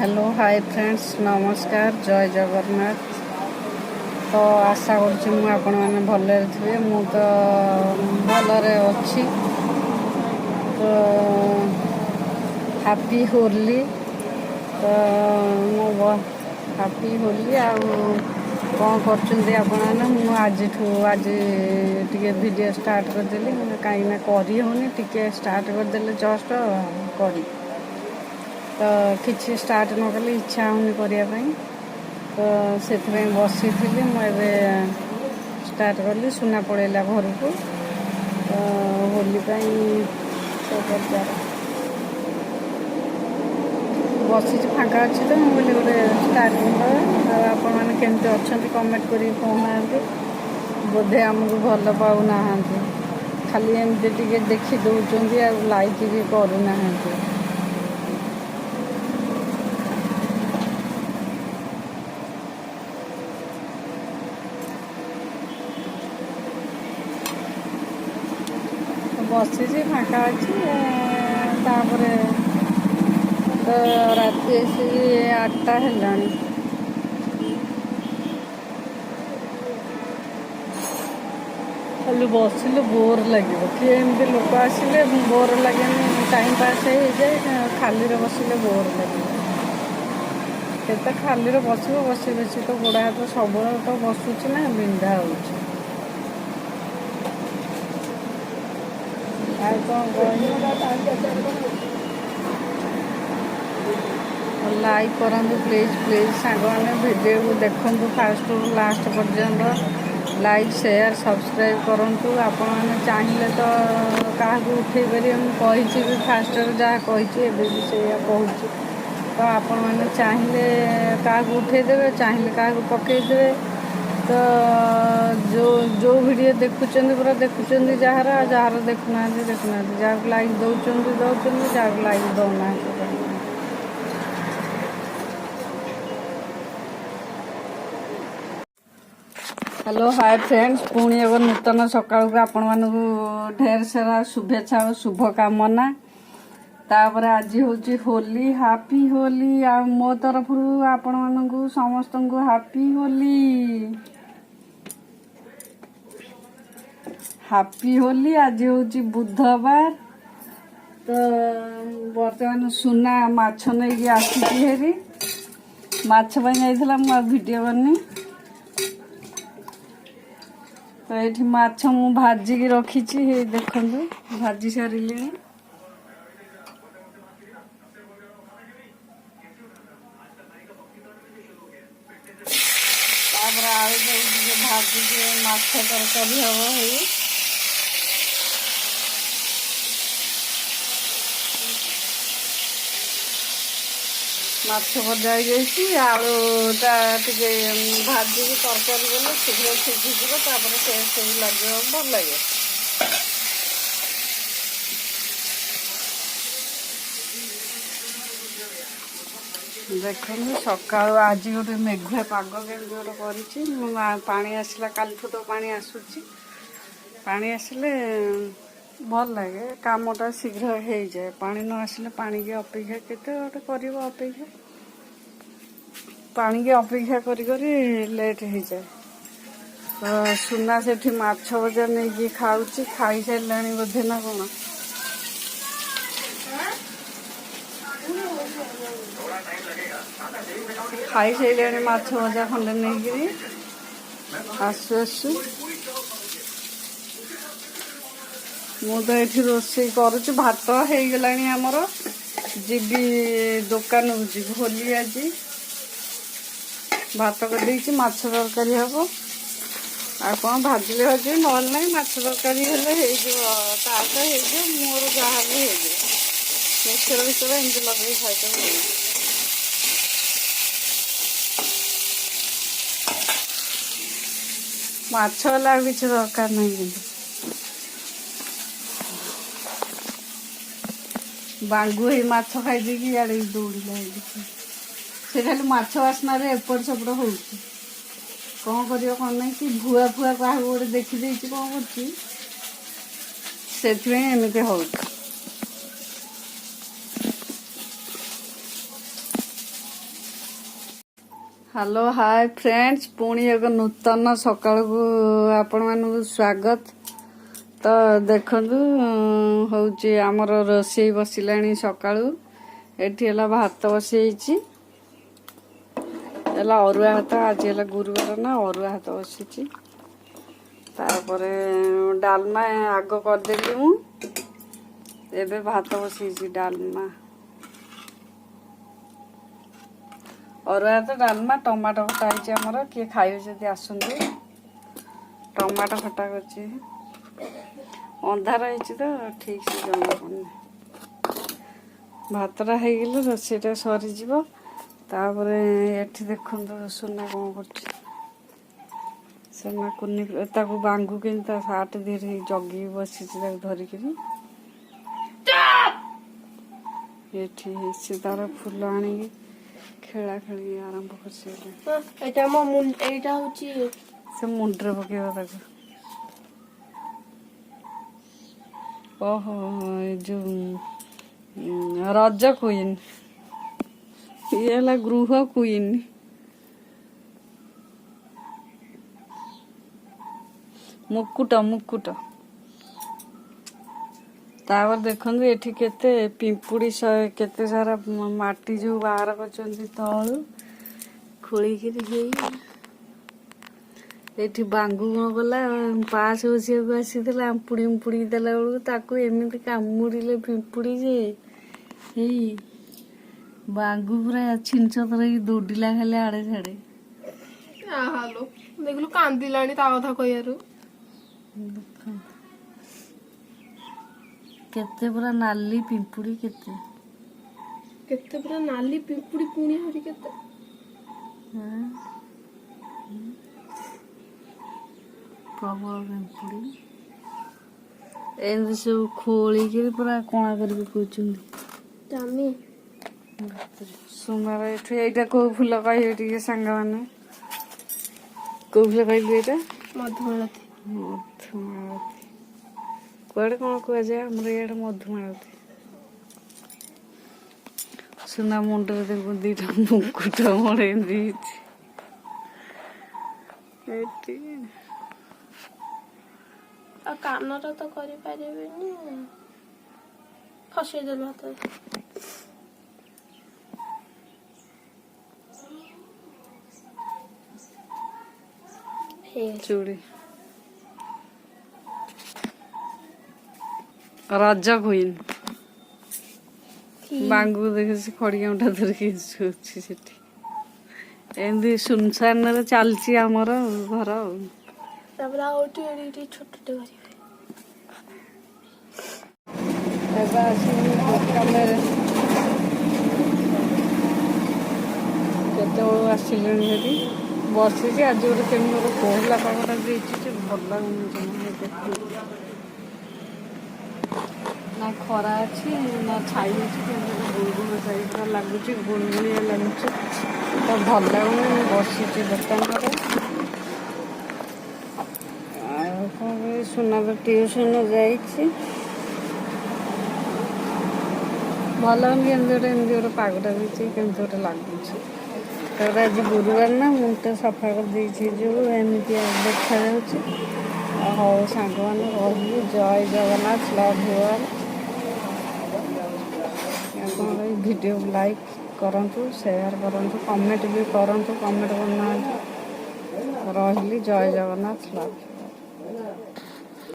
Hello hi friends नमस्कार जय जगन्नाथ। तो आशा करने भले थे मु तो भलरे अच्छी। तो हैप्पी होली। तो मु हैप्पी होली आ कौन कर आज टे वीडियो स्टार्ट करदेली कहीं करनी टे स्टार्ट करदे जस्ट कर तो किसी स्टार्ट न कले इच्छा होनी करने तो से बसी थी मुझे स्टार्ट कली सुना पड़ेगा घर को तो होली बसी फाँका अच्छी तो मुझे गोटे स्टार्ट कर आपण मैंने केमती अच्छा कमेंट कर कहना बोधे आमको भल पाऊना खाली एमती टे देखी दौरान लाइक भी करूना। बसी फाँका अच्छी तापर तो राति से 8टा है खाली बसिले बोर लगे किए एमती लोक आसिले बोर लगे टाइम पास हो जाए खाली बसिले बोर लगे केते खाली बस बसी बसी तो गोड़ा हाथ सब तो बसुची ना बिंधा हो लाइक करूँ प्लीज सांग मैंने वीडियो को देखूँ फास्ट रू लास्ट पर्यंत लाइक शेयर सब्सक्राइब करूँ। आपण मैंने चाहिए तो क्या उठे पारे मुझे भी फास्ट जहाँ कही भी कहूँ तो आपण मैंने चाहिए क्या उठेदेवे चाहिए क्या पकईदे तो जो वीडियो देखुं पूरा देखुं जार जार देखुना जहाँ लाइक दौरान जहाँ लाइक दौना। हेलो हाय फ्रेंड्स पुणी एक नूतन सकाल को आपण मानक ढेर सारा शुभेच्छा और शुभकामना। तापर आज हूँ होली हैप्पी होली आ मो तरफ आपण मानक समस्त को हैप्पी होली हैप्पी होली। आज हूँ बुधवार तो बर्तमान सुना माछ नहीं आसी हेरी माछ जाइला मु वीडियो करनी तो ये माछ मु भाजिकी रखी देखु भाजी सारे आलू भाजी माछ तरकारी हम माछ भजा आलूटा टे भाजिकी तरकारी गले शीघ्र सीझीज टेस्ट भी लगे भल लगे। देखो सका आज गोटे मेघुआ पाग के गोटे कर आसला काल तो पानी आसूची पानी आसिले भल लगे कामटा शीघ्र हो जाए पानी न आसिले पानी की अपेक्षा केते गोटे कर अपेक्षा पानी की अपेक्षा करी लेट हो जाए। तो सुना से माछ भजा नहीं खाऊँ खाई सारा बोधे ना कौन खाई सारे माछ भजा खंडे नहीं आसु आसु मु तो ये रोषे करुच्ची भात हो गला आमर जीवी दुकान को जी होली आज भात कर माछ तरकारी हम आ कौन भाजिले भाजी ना माछ तरकारी ताक हो मोर जहाँ भी हो मिक्सर विक्सर एमती लगे खाई माछ वाला किसी दरकार नहीं बांगु ही माछ खाई देकी आड़े दौड़ा से खाली माछ बासना एपट सेपट हो कौन कर कौन नहीं कि भुआ फुआ क्या गोटे देखी कौन करमती हो हेलो हाय फ्रेंड्स, पुणी एक नूतन सकाल को आपण मानक स्वागत। तो देखंतु हूँ आमर रोषे बसिलाणी सकाळु। एठी हला भात बसैछि, हला अरुआ भात। आज हला गुरुवार ना, अरुआ भात बसिछि। तारपरे डालमा आग करदेली मु, एबे भात बसैछि। डालमा अरुआ भात डालमा टमाटो खटा होइछि हमर। किए खाइबे जदि आसंतु। टमाटो खटा करछि, अंधार होइछि तो ठीक से जमा पड़ने। भातटा हो गले रोषेईटा सरीज। तापरे एठी देखंतु सोना कौन करछि। सोना कुनी ताकू बांगू के साट धीरे जगी बसिछि धरिकी। एठी से तार फूल आनी खेला खेली आरंभ कर। से मुंड्रे पकेबा ताकू। ओहो जो रज क्वीन, ये है गृह क्वीन। मुकुट मुकुट। तापर देखंतु एठी केते पिंपुड़ी केते सारा माटी जो बाहर करचंती तळु खोलिकिरी एठी बांगू गला पास बसिया आसीला। पुड़ी पुड़ी देला बेलू ताकू एमती कामुड़िले पिंपुड़ी जे हेई बांगू पूरा छिंचतर दौड़िला खाली आड़े छाड़े। हालो देखलु कांदिलाणी ता कथा कहियारु। केते पूरा नाली पिंपुड़ी केते केते पूरा नाली पिंपुड़ी पुणी हरि केते। प्रबल पिंपुड़ी एमती सब खोलिकी पूरा कणा करके कौचंदी जानी। सुंदर। एठी एटा को फूल कहिबे टिके संग माने। को फूल कहिबे एटा? मधुमालती। मधुमालती कुआड़े कौन कह जाए हमर इे मधुमालती। सुना मुंडे देखो दीटा मुकुट मड़े कानर तो करि पारेबेनी, फसे देल हाथ। चूड़ी रज क्वीन। बांगू देखे खड़िया उठा धरिकी सेठी एमती सुनसान रे चलची आमर घर। तापर आउटी एडी छोटटे करिवे। एबा आसी कमेरे केते बळू आसिलेनी हेरी बसिछि। आज गोटे केमी गोटे कोहला पागटा देछि भल लागुनि। ना खरा अच्छी ना छाई अच्छी, गुड़गुड़ छाई पूरा लगुच गुड़गुड़िया लगुच तो भल लगुनि। बसी दुकान सुना तो ट्यूशन जाइए भल लगुनि। एमती गोटे पागटा देछि केमती गोटे लगुच। आज गुरुवार ना मुंडा सफा कर जो एमती देखा हौ सांग मैंने रही। जय Jagannath, love you all. Video like करंतु, शेयर करंतु, कमेंट भी करंतु। कमेंट करना रही। जय जगन्नाथ, लव यू ऑल।